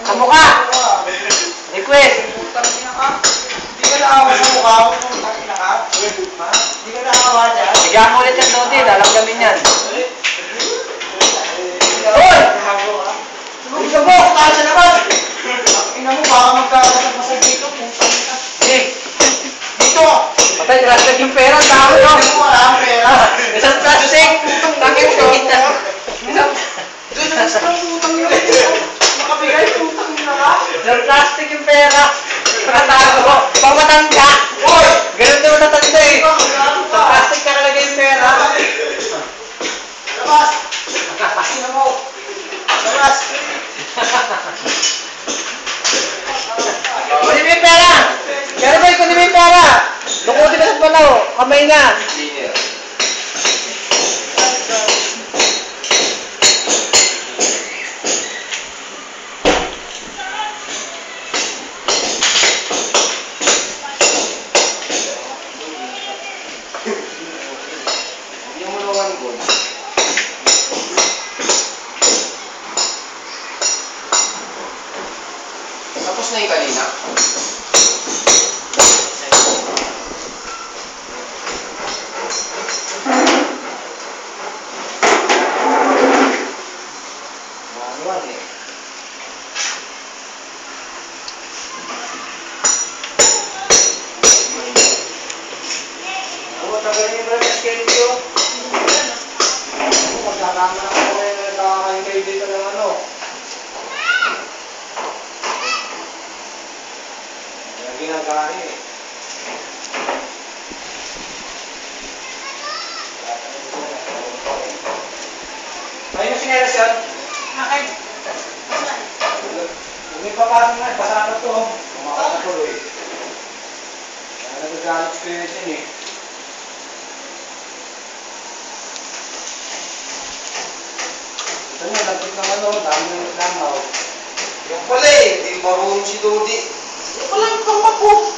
Sa mukha! Request! Hindi ka naawa sa mukha mo kung takina ka? Hindi ka naawa dyan? Bigyan mo ulit yung Dodi, lalanggamin yan. Hoy! Isa mo, tayo sa labas! Ina mo, baka magkakasag dito. Dito! Patay, rasag yung pera, tao no? Wala ang pera. Isang plastic! Takip ko! Isang Utang nyo. Makabigay, utang nyo na ka. plastic yung pera! Nakatago! Pang matanda! Hoy! Ganun naman natanda eh! Sa plastic ka nalagay yung pera! Labas! Ina mo! Labas! Kunin mo yung pera! Kaya ba, kunin mo yung pera! Lukutin na sa palaw! Kamay na! Tapos na yung kanina? Manual eh. Ako, tagalin yung brother schedule. Magkakama na ako ngayon na nagkakain kayo dito ng ano. Ginagawa eh. Ay, yung sinelas yan? Akin. Kung may papasok na, pasakot to. Kumakas na tuloy. Kaya nagagalit ko yun din eh. Ito nyo, nagpit ng ano, dami ng namaw. Yung pala eh, di marunong si Dodi. Yung pala yung kamapos.